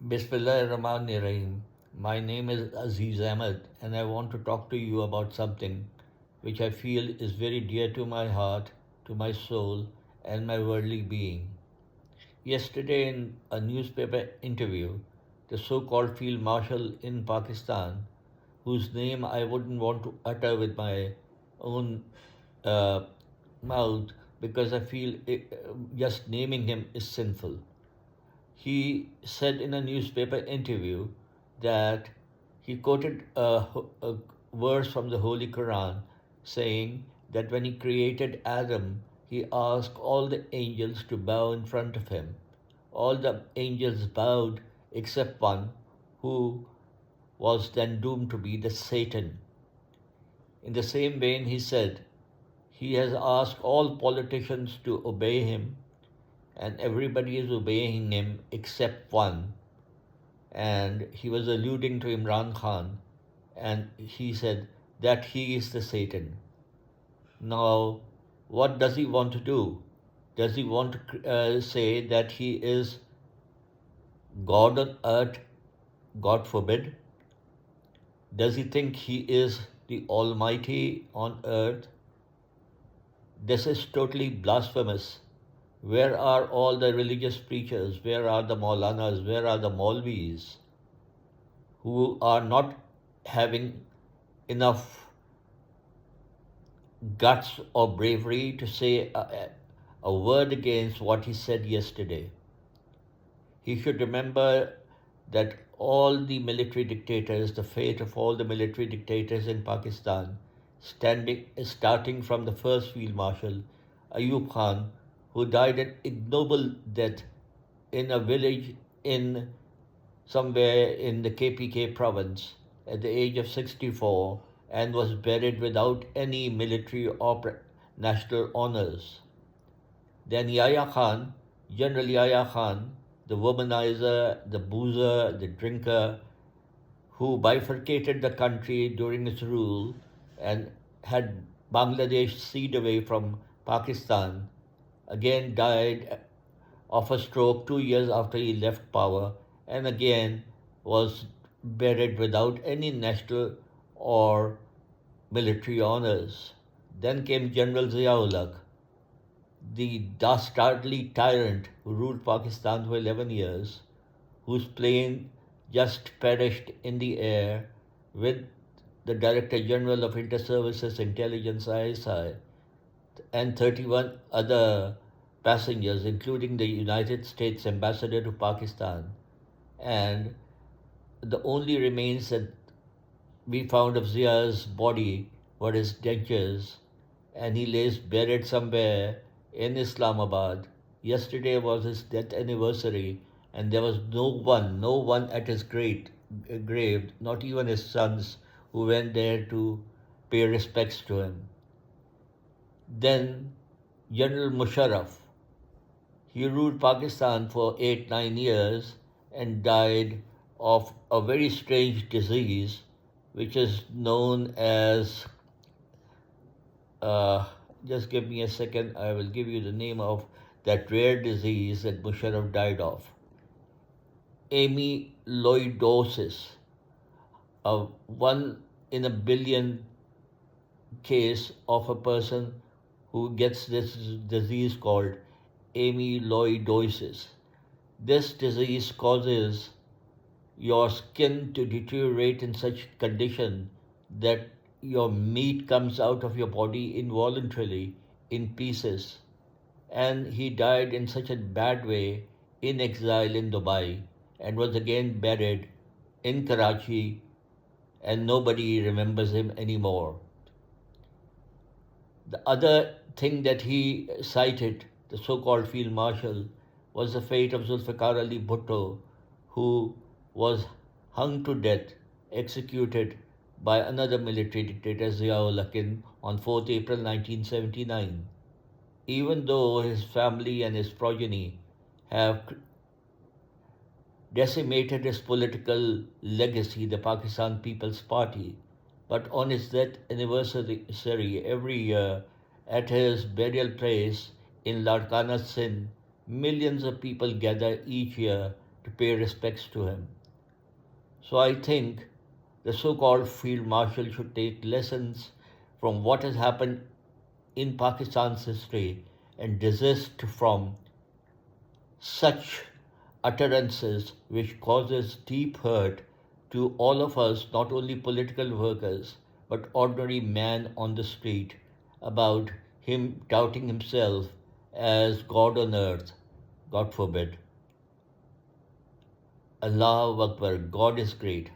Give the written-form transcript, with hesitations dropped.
Bismillahirrahmanirrahim. My name is Aziz Ahmed, and I want to talk to you about something which I feel is very dear to my heart, to my soul, and my worldly being. Yesterday, in a newspaper interview, the so called Field Marshal in Pakistan, whose name I wouldn't want to utter with my own uh, mouth because I feel just naming him is sinful. He said in a newspaper interview that he quoted a verse from the Holy Quran saying that when he created Adam, he asked all the angels to bow in front of him. All the angels bowed except one who was then doomed to be the Satan. In the same vein, he said, he has asked all politicians to obey him, and everybody is obeying him except one, and he was alluding to Imran Khan, and he said that he is the Satan. Now, what does he want to do? Does he want to say that he is God on earth? God forbid. Does he think he is the Almighty on earth? This is totally blasphemous. Where are all the religious preachers? Where are the Maulanas? Where are the Maulvis who are not having enough guts or bravery to say a word against what he said yesterday? He should remember that all the military dictators, the fate of all the military dictators in Pakistan, starting from the first Field Marshal, Ayub Khan, who died an ignoble death in a village in somewhere in the KPK province at the age of 64 and was buried without any military or national honors. Then Yahya Khan, General Yahya Khan, the womanizer, the boozer, the drinker, who bifurcated the country during his rule and had Bangladesh ceded away from Pakistan, again died of a stroke 2 years after he left power, and again was buried without any national or military honors. Then came General Ziaul, the dastardly tyrant who ruled Pakistan for 11 years, whose plane just perished in the air with the Director General of Inter-Services Intelligence ISI and 31 other passengers, including the United States ambassador to Pakistan. And the only remains that we found of Zia's body were his dentures, and he lays buried somewhere in Islamabad. Yesterday was his death anniversary, and there was no one at his grave, not even his sons, who went there to pay respects to him. Then General Musharraf, he ruled Pakistan for 8, 9 years and died of a very strange disease which is known as, uh, just give me a second, I will give you the name of that rare disease that Musharraf died of. Amyloidosis, a 1 in a billion case of a person who gets this disease called amyloidosis. This disease causes your skin to deteriorate in such condition that your meat comes out of your body involuntarily in pieces. And he died in such a bad way in exile in Dubai and was again buried in Karachi, and nobody remembers him anymore. The other thing that he cited, the so called Field Marshal, was the fate of Zulfikar Ali Bhutto, who was hung to death, executed by another military dictator, Ziaul on 4th April 1979. Even though his family and his progeny have decimated his political legacy, the Pakistan People's Party, but on his death anniversary every year at his burial place in Larkana, Sindh, millions of people gather each year to pay respects to him. So I think the so called field marshal should take lessons from what has happened in Pakistan's history and desist from such utterances which causes deep hurt to all of us, not only political workers, but ordinary man on the street, about him doubting himself as God on earth. God forbid. Allahu Akbar, God is great.